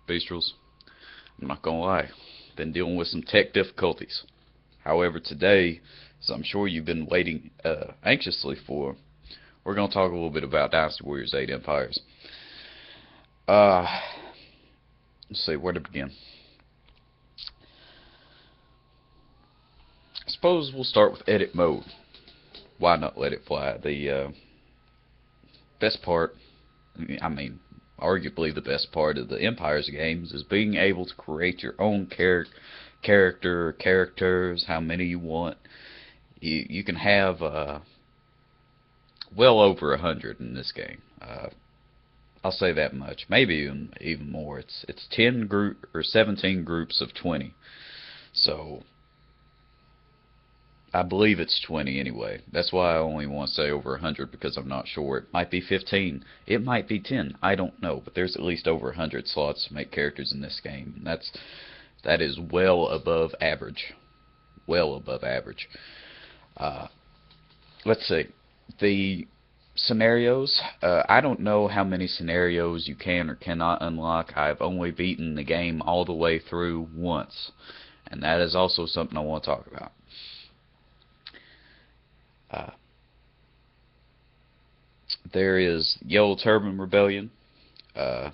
Bistros. I'm not gonna lie, been dealing with some tech difficulties. However, today, as I'm sure you've been waiting anxiously for, we're gonna talk a little bit about Dynasty Warriors 8 Empires. Uh, let's see where to begin. I suppose we'll start with edit mode. Why not let it fly? The best part, I mean, arguably the best part of the Empires games is being able to create your own characters, how many you want. You can have well over 100 in this game. I'll say that much. Maybe even more. It's 10 group or 17 groups of 20. So I believe it's 20 anyway. That's why I only want to say over 100, because I'm not sure. It might be 15. It might be 10. I don't know. But there's at least over 100 slots to make characters in this game. That is well above average. Well above average. Let's see. The scenarios. I don't know how many scenarios you can or cannot unlock. I've only beaten the game all the way through once. And that is also something I want to talk about. There is Yellow Turban Rebellion, Dong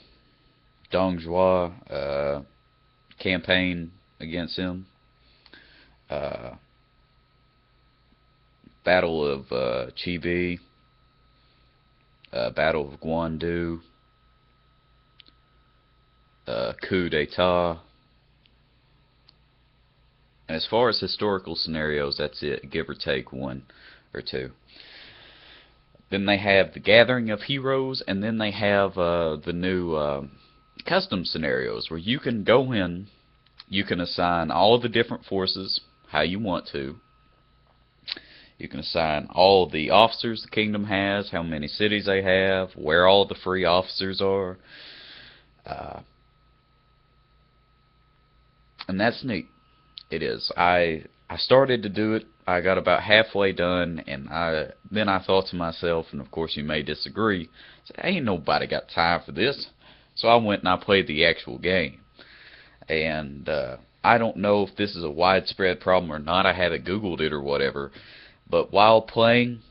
Zhuo campaign against him, Battle of Chibi, Battle of Guandu, Coup d'etat. And as far as historical scenarios, that's it, give or take one or two. Then they have the Gathering of Heroes, and then they have the new custom scenarios where you can go in, you can assign all of the different forces how you want to. You can assign all of the officers the kingdom has, how many cities they have, where all the free officers are. And that's neat. It is. I started to do it. I got about halfway done, and then I thought to myself, and of course you may disagree, ain't nobody got time for this. So I went and I played the actual game. And I don't know if this is a widespread problem or not. I haven't Googled it or whatever. But while playing,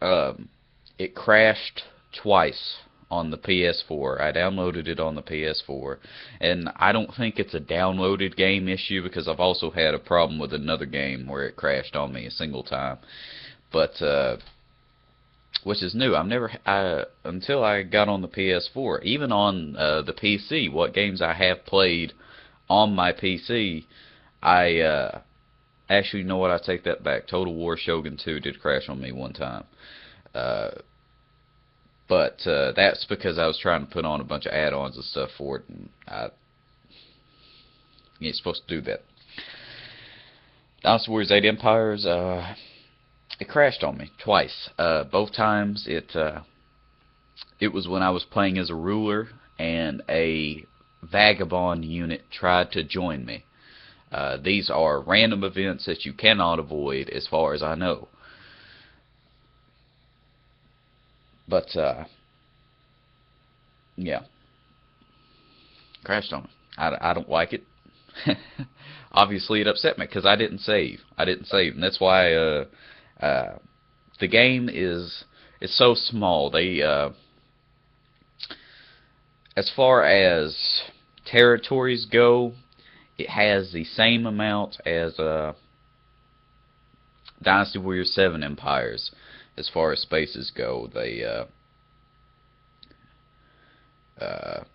it crashed twice on the PS4. I downloaded it on the PS4, and I don't think it's a downloaded game issue, because I've also had a problem with another game where it crashed on me a single time. But which is new. Until I got on the PS4, even on the PC, what games I have played on my PC, actually, you know what? I take that back. Total War Shogun 2 did crash on me one time. But that's because I was trying to put on a bunch of add-ons and stuff for it, and you ain't supposed to do that. Dynasty Warriors 8 Empires, it crashed on me twice. Both times it was when I was playing as a ruler, and a vagabond unit tried to join me. These are random events that you cannot avoid, as far as I know. But, yeah. Crashed on me. I don't like it. Obviously, it upset me, because I didn't save. And that's why, the game is so small. They, as far as territories go, it has the same amount as, Dynasty Warriors 7 Empires. As far as spaces go, they let's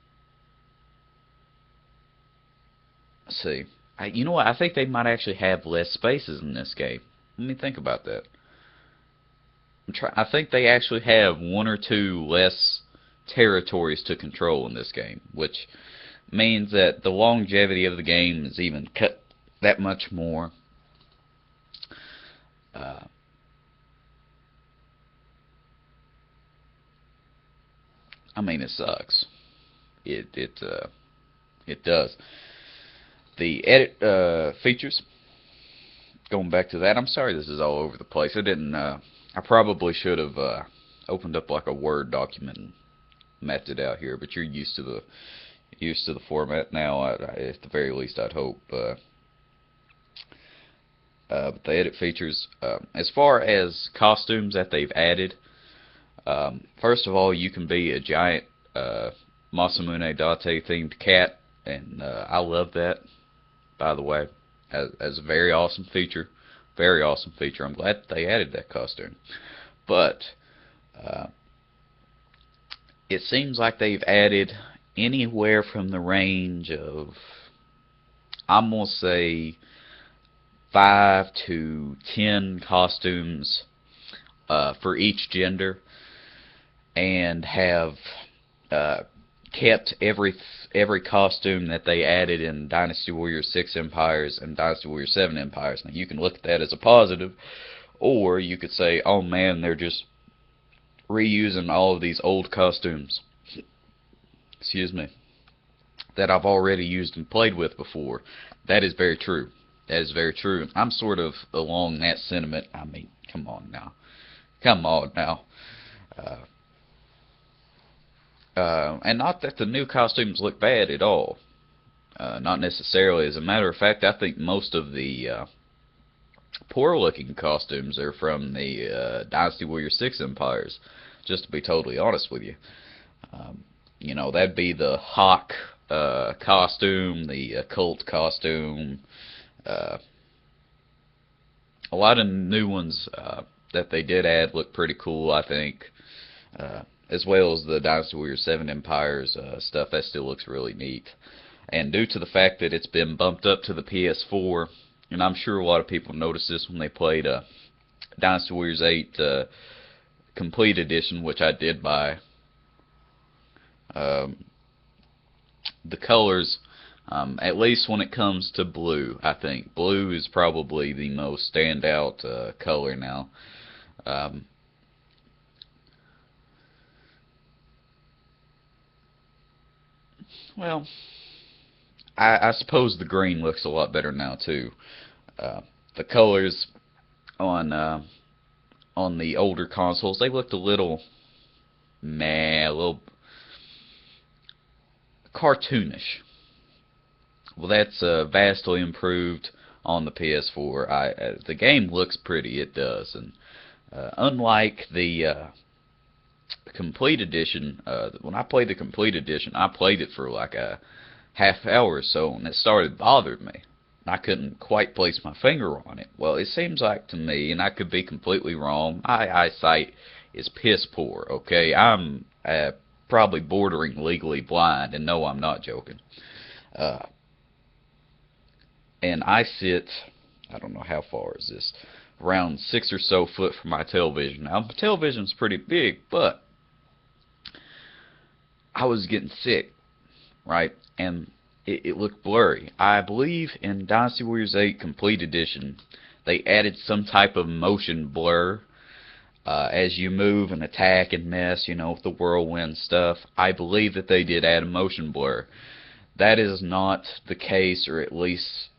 see. You know what? I think they might actually have less spaces in this game. Let me think about that. I think they actually have one or two less territories to control in this game, which means that the longevity of the game is even cut that much more. I mean, it sucks. It does. The edit features. Going back to that, I'm sorry this is all over the place. I didn't. I probably should have opened up like a Word document and mapped it out here. But you're used to the used to the format now. At the very least, I'd hope. But the edit features, as far as costumes that they've added, first of all, you can be a giant Masamune Date themed cat, and I love that, by the way, as a very awesome feature. Very awesome feature. I'm glad they added that costume. But it seems like they've added anywhere from the range of, I'm going to say, 5 to 10 costumes for each gender, and have kept every costume that they added in Dynasty Warriors 6 Empires and Dynasty Warriors 7 Empires. Now, you can look at that as a positive, or you could say, oh man, they're just reusing all of these old costumes, excuse me, that I've already used and played with before. That is very true. That is very true. I'm sort of along that sentiment. I mean, come on now. Come on now. And not that the new costumes look bad at all. Not necessarily. As a matter of fact, I think most of the poor-looking costumes are from the Dynasty Warriors 6 Empires, just to be totally honest with you. You know, that'd be the Hawk costume, the Cult costume. A lot of new ones that they did add look pretty cool, I think. As well as the Dynasty Warriors 7 Empires stuff, that still looks really neat. And due to the fact that it's been bumped up to the PS4, and I'm sure a lot of people noticed this when they played Dynasty Warriors 8 Complete Edition, which I did buy. The colors, at least when it comes to blue, I think blue is probably the most standout color now. Well, I suppose the green looks a lot better now too. The colors on the older consoles, they looked a little meh, a little cartoonish. Well, that's vastly improved on the PS4. The game looks pretty, it does, and unlike the Complete Edition, when I played the Complete Edition, I played it for like a half hour or so, and it started bothering me. I couldn't quite place my finger on it. Well, it seems like to me, and I could be completely wrong, my eyesight is piss poor, okay? I'm probably bordering legally blind, and no, I'm not joking. And I sit, I don't know how far is this, around 6 or so foot from my television. Now, my television's pretty big, but I was getting sick, right? And it looked blurry. I believe in Dynasty Warriors 8 Complete Edition, they added some type of motion blur as you move and attack and mess, you know, with the whirlwind stuff. I believe that they did add a motion blur. That is not the case, or at least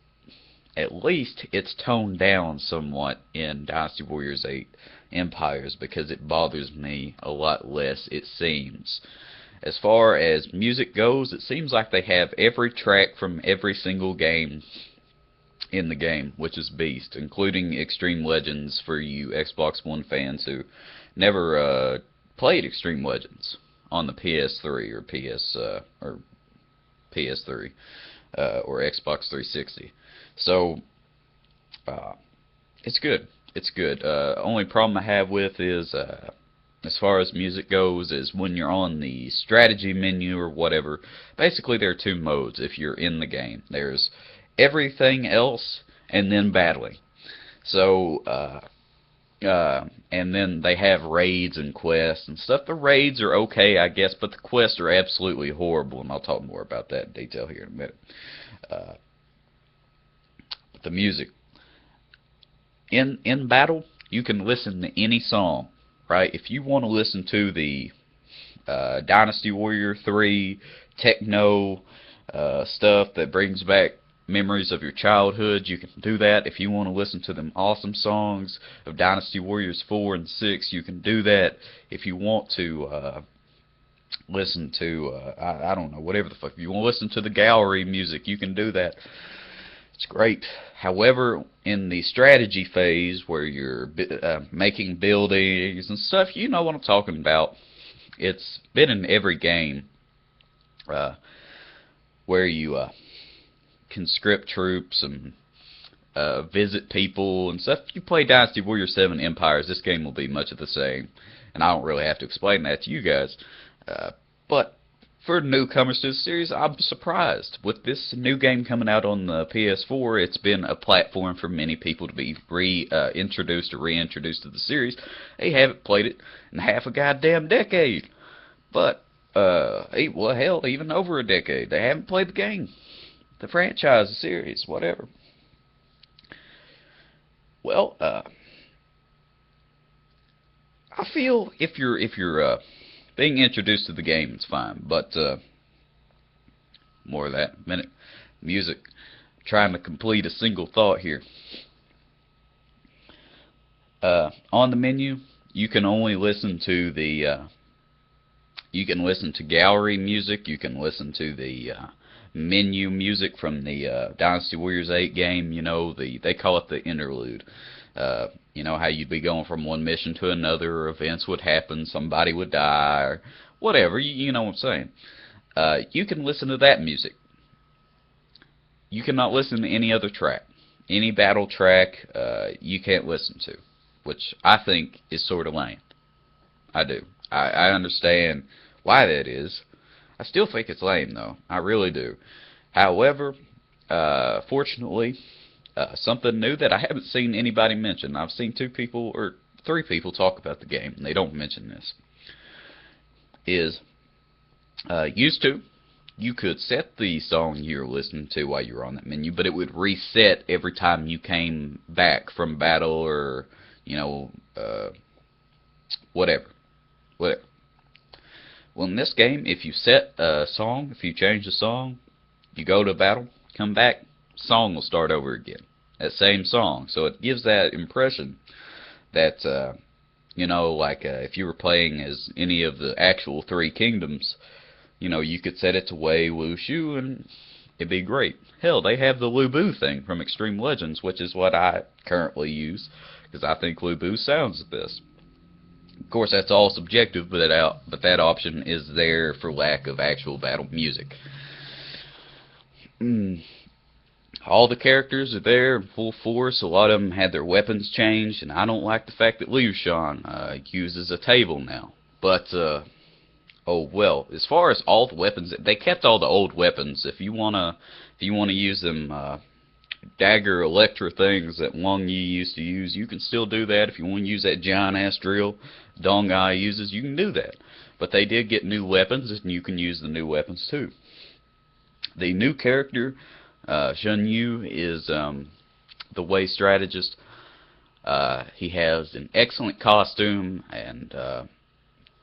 it's toned down somewhat in Dynasty Warriors 8 Empires, because it bothers me a lot less, it seems. As far as music goes, it seems like they have every track from every single game in the game, which is beast, including Extreme Legends for you Xbox One fans who never played Extreme Legends on the PS3 or PS3 or Xbox 360. So it's good. It's good. Only problem I have with is as far as music goes, is when you're on the strategy menu or whatever. Basically, there are two modes if you're in the game. There's everything else, and then battling. So, and then they have raids and quests and stuff. The raids are okay, I guess, but the quests are absolutely horrible, and I'll talk more about that in detail here in a minute. The music. In battle, you can listen to any song. Right? If you want to listen to the Dynasty Warrior 3 techno stuff that brings back memories of your childhood, you can do that. If you want to listen to them awesome songs of Dynasty Warriors 4 and 6, you can do that. If you want to listen to, I don't know, whatever the fuck. If you want to listen to the gallery music, you can do that. It's great. However, in the strategy phase where you're making buildings and stuff, you know what I'm talking about. It's been in every game uh, where you conscript troops and visit people and stuff. If you play Dynasty Warriors 7 Empires, this game will be much of the same. And I don't really have to explain that to you guys. But for newcomers to the series, I'm surprised. With this new game coming out on the PS4, it's been a platform for many people to be reintroduced or reintroduced to the series. They haven't played it in half a goddamn decade. But, well, hell, even over a decade. They haven't played the game. The franchise, the series, whatever. Well, I feel if you're being introduced to the game, it's fine. But more of that minute. Music. Trying to complete a single thought here. On the menu, you can only listen to the. You can listen to gallery music. You can listen to the menu music from the Dynasty Warriors 8 game. You know, they call it the interlude. You know how you'd be going from one mission to another, events would happen, somebody would die, or whatever, you know what I'm saying. You can listen to that music. You cannot listen to any other track. Any battle track, you can't listen to, which I think is sort of lame. I do. I understand why that is. I still think it's lame, though. I really do. However, fortunately, something new that I haven't seen anybody mention. I've seen 2 people or 3 people talk about the game, and they don't mention this. Is used to, you could set the song you're listening to while you're on that menu, but it would reset every time you came back from battle or, you know, whatever. Well, in this game, if you set a song, if you change the song, you go to battle, come back, song will start over again. That same song. So it gives that impression that, you know, like if you were playing as any of the actual 3 kingdoms, you know, you could set it to Wei Wuxu and it'd be great. Hell, they have the Lu Bu thing from Extreme Legends, which is what I currently use, because I think Lu Bu sounds the best. Of course, that's all subjective, but that option is there for lack of actual battle music. All the characters are there in full force. A lot of them had their weapons changed, and I don't like the fact that Liu Shan uses a table now. But, oh well, as far as all the weapons, they kept all the old weapons. If you wanna use them dagger Electra things that Wang Yi used to use, you can still do that. If you want to use that giant ass drill Dong Ai uses, you can do that. But they did get new weapons, and you can use the new weapons too. The new character, Shen Yu, is the Wei strategist. He has an excellent costume, and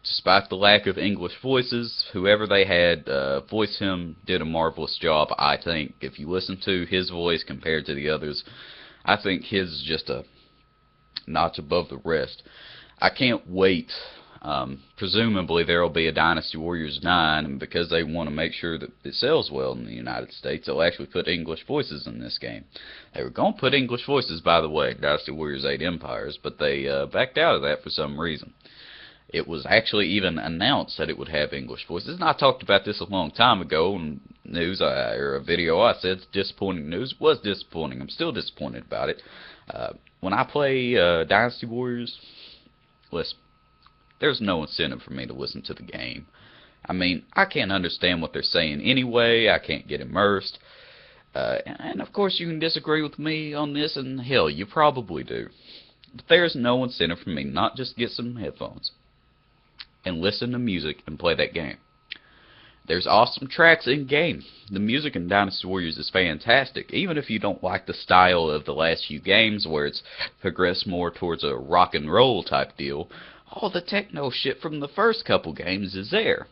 despite the lack of English voices, whoever they had voice him did a marvelous job, I think. If you listen to his voice compared to the others, I think his is just a notch above the rest. I can't wait. Presumably there will be a Dynasty Warriors 9, and because they want to make sure that it sells well in the United States, they'll actually put English voices in this game. They were going to put English voices, by the way, in Dynasty Warriors 8 Empires, but they backed out of that for some reason. It was actually even announced that it would have English voices, and I talked about this a long time ago in news, or a video I said, disappointing news. It was disappointing. I'm still disappointed about it. When I play Dynasty Warriors, listen, there's no incentive for me to listen to the game. I mean, I can't understand what they're saying anyway. I can't get immersed. And of course you can disagree with me on this, and hell, you probably do. But there's no incentive for me not just get some headphones and listen to music and play that game. There's awesome tracks in game. The music in Dynasty Warriors is fantastic, even if you don't like the style of the last few games where it's progressed more towards a rock and roll type deal. All the techno shit from the first couple games is there.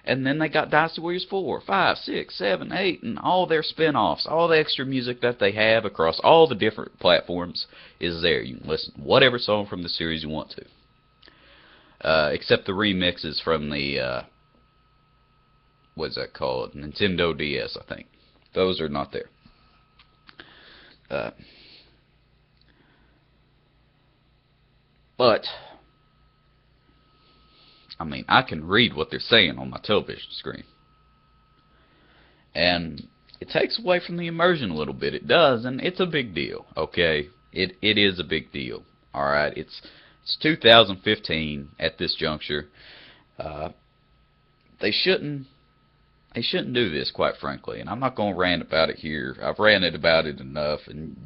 And then they got Dynasty Warriors 4, 5, 6, 7, 8, and all their spin-offs, all the extra music that they have across all the different platforms is there. You can listen to whatever song from the series you want to. Except the remixes from the what's that called? Nintendo DS, I think. Those are not there. But I mean, I can read what they're saying on my television screen, and it takes away from the immersion a little bit. It does, and it's a big deal. Okay, it is a big deal. All right, it's 2015 at this juncture. Uh, they shouldn't do this, quite frankly. And I'm not going to rant about it here. I've ranted about it enough, and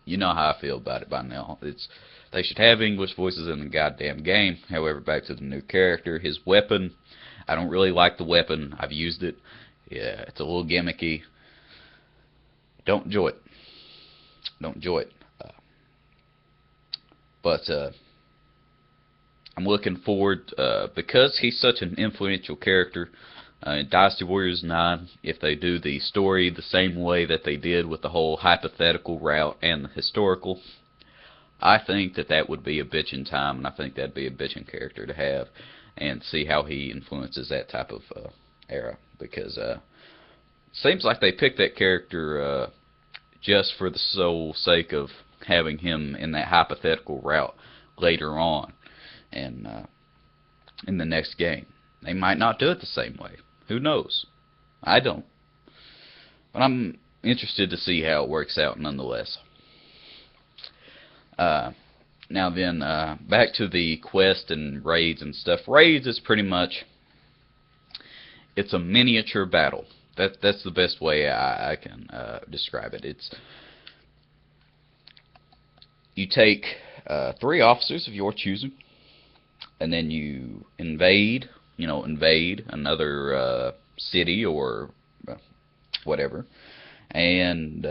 you know how I feel about it by now. They should have English voices in the goddamn game. However, back to the new character, his weapon. I don't really like the weapon. I've used it. Yeah, it's a little gimmicky. Don't enjoy it. Don't enjoy it. But I'm looking forward, because he's such an influential character in Dynasty Warriors 9, if they do the story the same way that they did with the whole hypothetical route and the historical, I think that would be a bitchin' time, and I think that'd be a bitchin' character to have, and see how he influences that type of era, because it seems like they picked that character just for the sole sake of having him in that hypothetical route later on, and in the next game. They might not do it the same way. Who knows? I don't. But I'm interested to see how it works out nonetheless. Now then, back to the quest and raids and stuff. Raids is pretty much, it's a miniature battle. That's the best way I can describe it. You take 3 officers of your choosing, and then you invade another city or whatever, and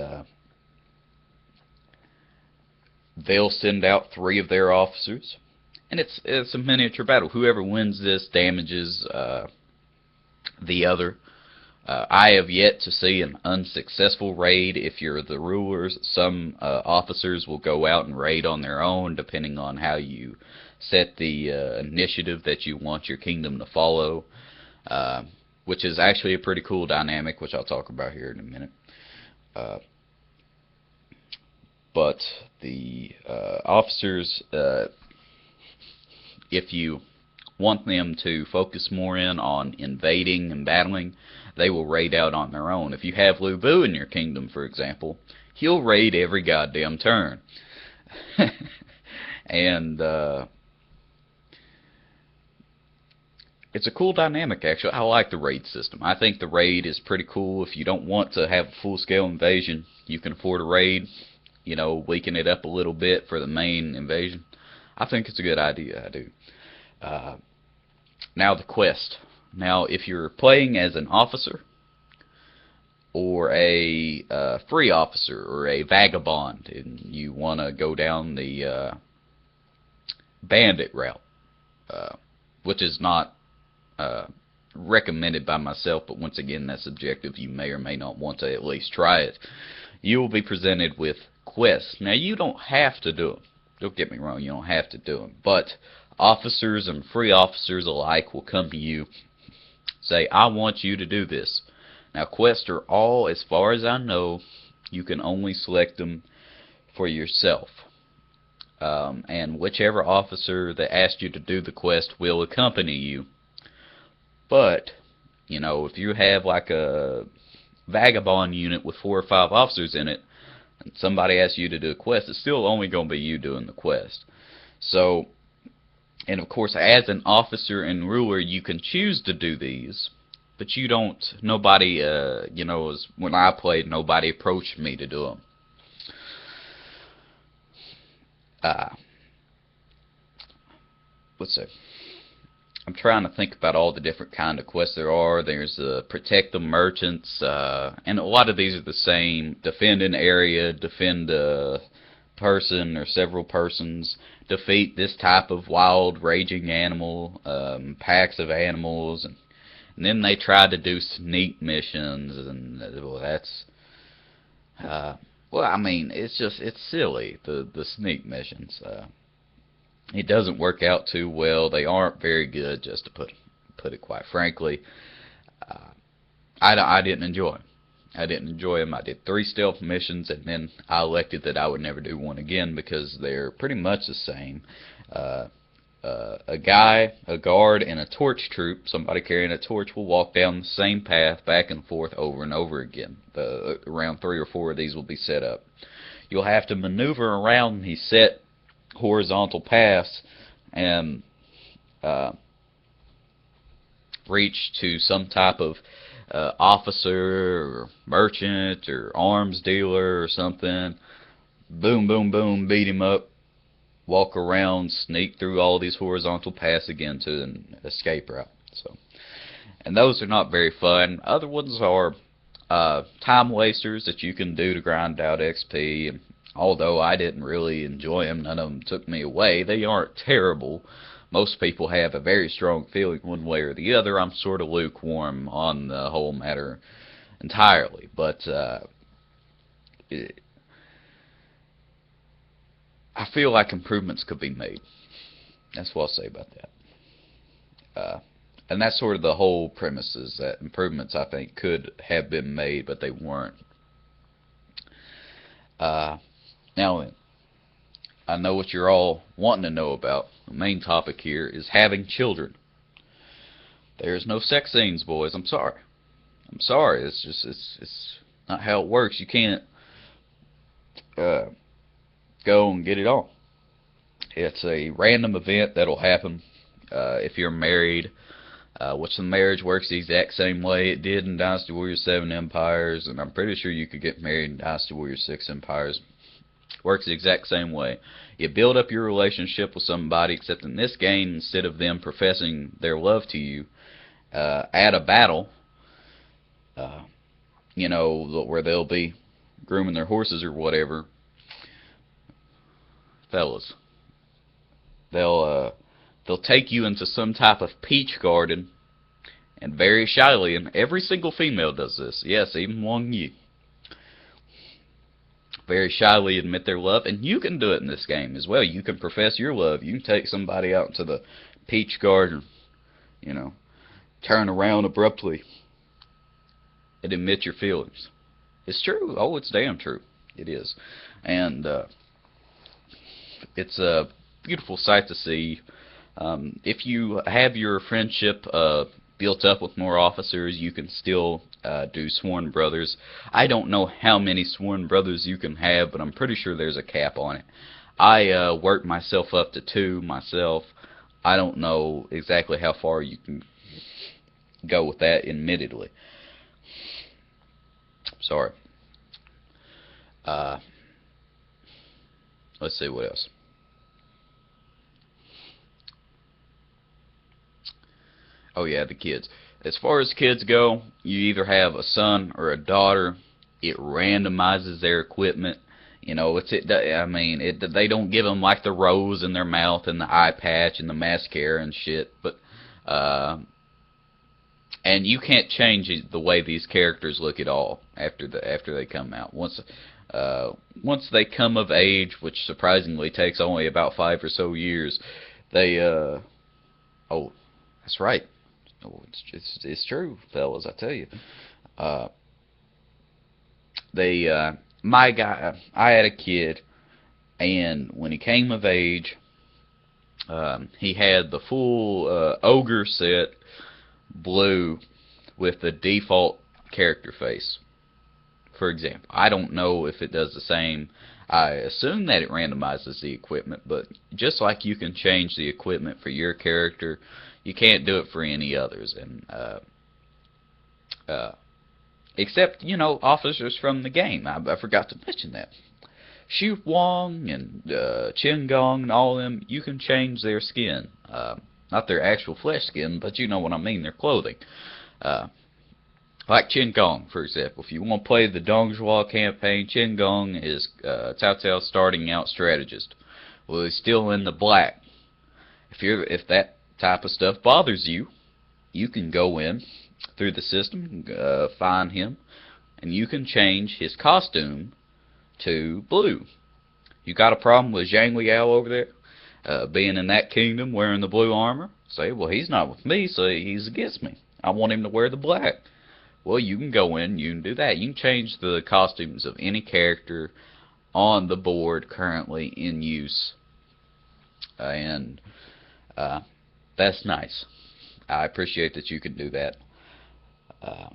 they'll send out 3 of their officers, and it's a miniature battle. Whoever wins this damages the other. I have yet to see an unsuccessful raid. If you're the rulers, some officers will go out and raid on their own, depending on how you set the initiative that you want your kingdom to follow, which is actually a pretty cool dynamic, which I'll talk about here in a minute. But the officers, if you want them to focus more in on invading and battling, they will raid out on their own. If you have Lu Bu in your kingdom, for example, he'll raid every goddamn turn. And it's a cool dynamic, actually. I like the raid system. I think the raid is pretty cool. If you don't want to have a full-scale invasion, you can afford a raid, weaken it up a little bit for the main invasion. I think it's a good idea. I do. Now the quest. Now, if you're playing as an officer or a free officer or a vagabond, and you want to go down the bandit route, which is not recommended by myself, but once again, that's subjective. You may or may not want to at least try it. You will be presented with quests. Now, you don't have to do them. Don't get me wrong, you don't have to do them. But officers and free officers alike will come to you, say, I want you to do this. Now, quests are all, as far as I know, you can only select them for yourself. And whichever officer that asked you to do the quest will accompany you. But, if you have like a vagabond unit with 4 or 5 officers in it, and somebody asks you to do a quest, it's still only going to be you doing the quest. So, and of course, as an officer and ruler, you can choose to do these, but you don't, nobody, when I played, nobody approached me to do them. Let's see. I'm trying to think about all the different kind of quests there are. There's protect the merchants, and a lot of these are the same. Defend an area, defend a person or several persons, defeat this type of wild raging animal, packs of animals, and then they try to do sneak missions, and well, that's I mean, it's silly, the sneak missions. It doesn't work out too well. They aren't very good, just to put it quite frankly. I didn't enjoy them. I didn't enjoy them. I did 3 stealth missions, and then I elected that I would never do one again because they're pretty much the same. Uh, a guy, a guard, and a torch troop, somebody carrying a torch, will walk down the same path back and forth over and over again. Around 3 or 4 of these will be set up. You'll have to maneuver around these set horizontal paths and reach to some type of officer or merchant or arms dealer or something. Boom, boom, boom, beat him up. Walk around, sneak through all these horizontal paths again to an escape route. So, and those are not very fun. Other ones are time wasters that you can do to grind out XP. And although I didn't really enjoy them, none of them took me away. They aren't terrible. Most people have a very strong feeling one way or the other. I'm sort of lukewarm on the whole matter entirely. But I feel like improvements could be made. That's what I'll say about that. And that's sort of the whole premise, is that improvements, I think, could have been made, but they weren't. Now then, I know what you're all wanting to know about. The main topic here is having children. There's no sex scenes, boys. I'm sorry. I'm sorry. It's just it's not how it works. You can't go and get it on. It's a random event that'll happen if you're married, which the marriage works the exact same way it did in Dynasty Warriors 7 Empires, and I'm pretty sure you could get married in Dynasty Warriors 6 Empires. Works the exact same way. You build up your relationship with somebody, except in this game, instead of them professing their love to you at a battle, you know, where they'll be grooming their horses or whatever, fellas, they'll take you into some type of peach garden, and very shyly, and every single female does this, yes, even among you, very shyly admit their love, and you can do it in this game as well. You can profess your love. You can take somebody out into the peach garden, you know, turn around abruptly and admit your feelings. It's true. Oh, it's damn true. It is. And it's a beautiful sight to see. If you have your friendship built up with more officers, you can still do sworn brothers. I don't know how many sworn brothers you can have, but I'm pretty sure there's a cap on it. I worked myself up to 2 myself. I don't know exactly how far you can go with that, admittedly. Sorry. Let's see what else. Oh yeah, the kids. As far as kids go, you either have a son or a daughter. It randomizes their equipment. You know, they don't give them like the rose in their mouth and the eye patch and the mascara and shit. But and you can't change the way these characters look at all after they come out. Once they come of age, which surprisingly takes only about 5 or so years, they oh, that's right. Oh, it's true, fellas. I tell you, my guy. I had a kid, and when he came of age, he had the full ogre set, blue, with the default character face. For example, I don't know if it does the same. I assume that it randomizes the equipment, but just like you can change the equipment for your character, you can't do it for any others. And except, you know, officers from the game. I forgot to mention that. Shu Wong and Chen Gong and all of them, you can change their skin. Not their actual flesh skin, but you know what I mean, their clothing. Like Chen Gong, for example. If you want to play the Dongjua campaign, Chen Gong is Cao Cao's starting out strategist. Well, he's still in the black. If that type of stuff bothers you, you can go in through the system, find him, and you can change his costume to blue. You got a problem with Zhang Liao over there, being in that kingdom wearing the blue armor? Say, well, he's not with me, so he's against me. I want him to wear the black. Well, you can go in, you can do that. You can change the costumes of any character on the board currently in use, and uh, that's nice. I appreciate that you can do that. Uh,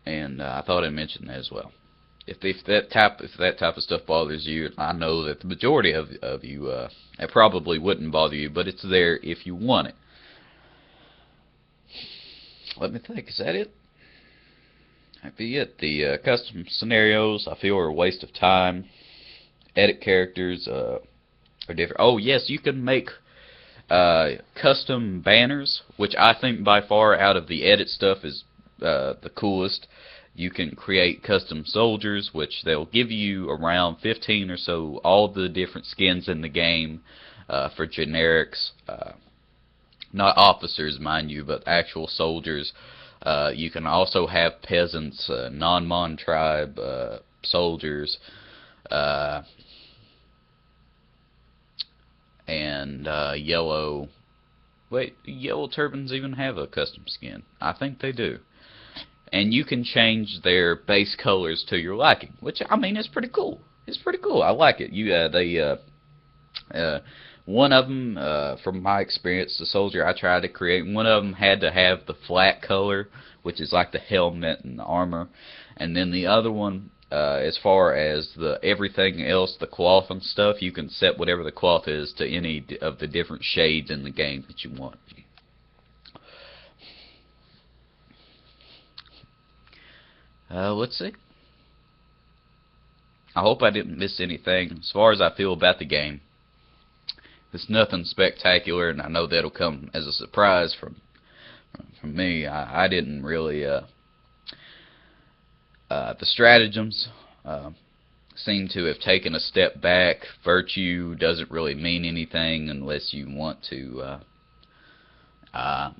and I thought I'd mention that as well. If that type of stuff bothers you, I know that the majority of you it probably wouldn't bother you, but it's there if you want it. Let me think. Is that it? That'd be it. The custom scenarios I feel are a waste of time. Edit characters are different. Oh yes, you can make custom banners, which I think by far out of the edit stuff is the coolest. You can create custom soldiers, which they'll give you around 15 or so, all the different skins in the game for generics. Not officers, mind you, but actual soldiers. You can also have peasants, non-mon tribe soldiers, and yellow. Wait, yellow turbans even have a custom skin? I think they do. And you can change their base colors to your liking, which I mean is pretty cool. It's pretty cool. I like it. One of them, from my experience, the soldier I tried to create, one of them had to have the flat color, which is like the helmet and the armor, and then the other one, as far as the everything else, the cloth and stuff, you can set whatever the cloth is to any of the different shades in the game that you want. Let's see. I hope I didn't miss anything. As far as I feel about the game, it's nothing spectacular, and I know that'll come as a surprise from me. I didn't really. The stratagems seem to have taken a step back. Virtue doesn't really mean anything unless you want to. I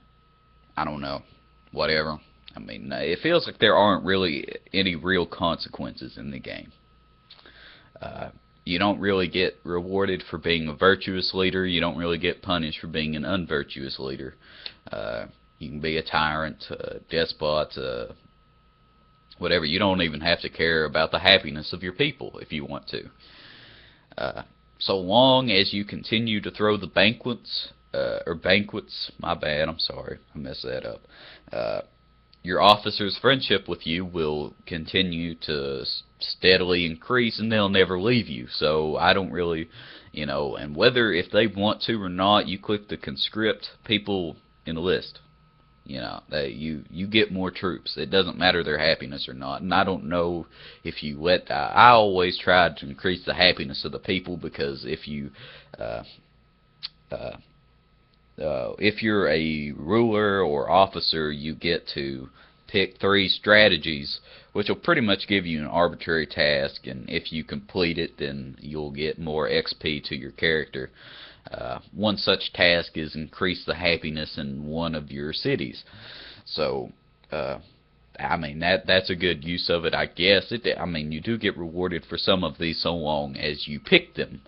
don't know. Whatever. I mean, it feels like there aren't really any real consequences in the game. You don't really get rewarded for being a virtuous leader. You don't really get punished for being an unvirtuous leader. You can be a tyrant, a despot, whatever. You don't even have to care about the happiness of your people if you want to. So long as you continue to throw the banquets, my bad, I'm sorry, I messed that up. Your officer's friendship with you will continue to steadily increase, and they'll never leave you. So I don't really, and whether if they want to or not, you click the conscript people in the list. You get more troops. It doesn't matter their happiness or not. And I don't know if you let. I always try to increase the happiness of the people, because if you're a ruler or officer, you get to pick 3 strategies, which will pretty much give you an arbitrary task, and if you complete it, then you'll get more XP to your character. One such task is increase the happiness in one of your cities. So, I mean, that's a good use of it, I guess. I mean, you do get rewarded for some of these so long as you pick them.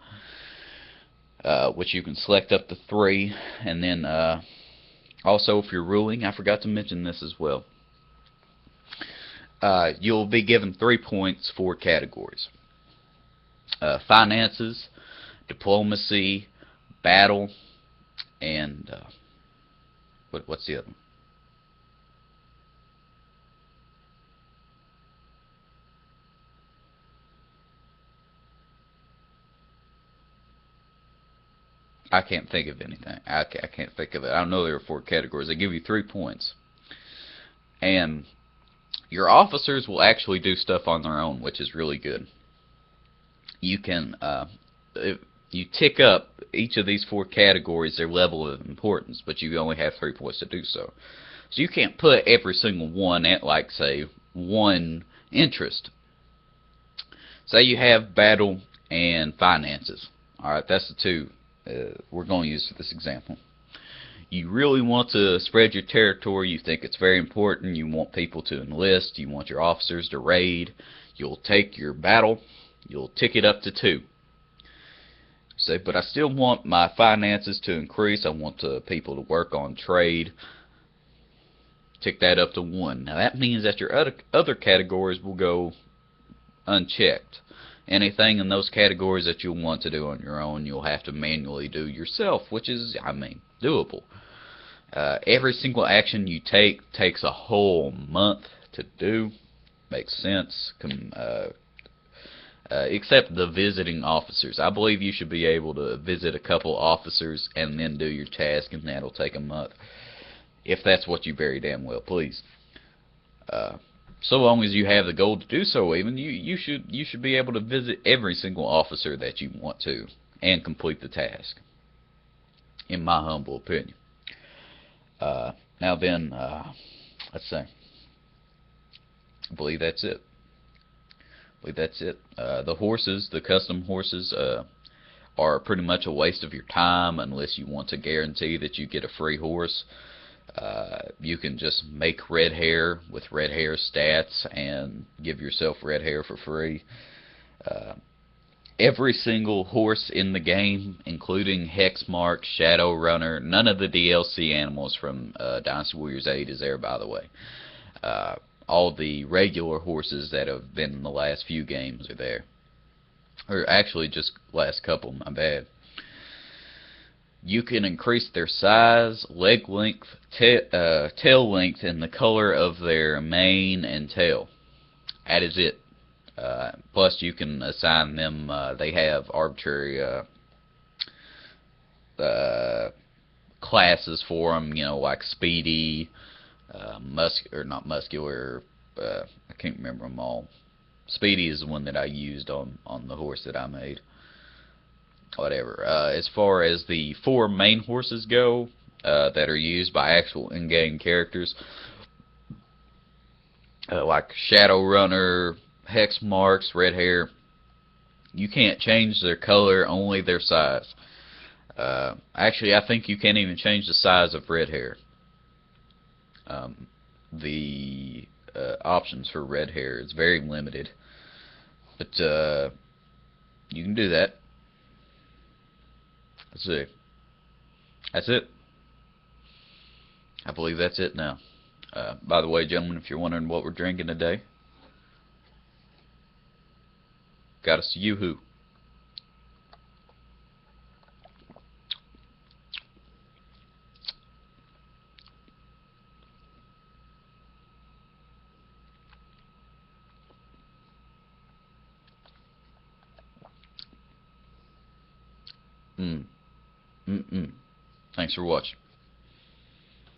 Which you can select up to 3, and then also if you're ruling, I forgot to mention this as well, you'll be given 3 points for categories: finances, diplomacy, battle, and what's the other one? I can't think of anything. I can't think of it. I don't know there are 4 categories. They give you 3 points. And your officers will actually do stuff on their own, which is really good. You can, if you tick up each of these 4 categories, their level of importance, but you only have 3 points to do so. So you can't put every single one at, like, say, 1 interest. Say you have battle and finances. Alright, that's the 2 we're going to use for this example. You really want to spread your territory. You think it's very important. You want people to enlist. You want your officers to raid. You'll take your battle. You'll tick it up to 2. Say, but I still want my finances to increase. I want people to work on trade. Tick that up to 1. Now that means that your other categories will go unchecked. Anything in those categories that you want to do on your own, you'll have to manually do yourself, which is, I mean, doable. Every single action you take takes a whole month to do. Makes sense. Except the visiting officers. I believe you should be able to visit a couple officers and then do your task, and that'll take a month. If that's what you very damn well please. So long as you have the goal to do so, even you should be able to visit every single officer that you want to and complete the task, in my humble opinion. Now then, let's see. I believe that's it. The horses, the custom horses, are pretty much a waste of your time unless you want to guarantee that you get a free horse. You can just make red hair with red hair stats and give yourself red hair for free. Every single horse in the game, including Hexmark, Shadowrunner, none of the DLC animals from Dynasty Warriors 8 is there, by the way. All the regular horses that have been in the last few games are there. Or actually just last couple, my bad. You can increase their size, leg length, tail length, and the color of their mane and tail. That is it. Plus you can assign them, they have arbitrary classes for them, you know, like speedy, not muscular, I can't remember them all. Speedy is the one that I used on the horse that I made. Whatever. As far as the 4 main horses go, that are used by actual in-game characters, like Shadowrunner, Hexmarks, Red Hair, you can't change their color, only their size. Actually, I think you can't even change the size of Red Hair. The options for Red Hair is very limited, but you can do that. Let's see. That's it. I believe that's it now. By the way, gentlemen, if you're wondering what we're drinking today, got us Yoo-hoo. Thanks for watching.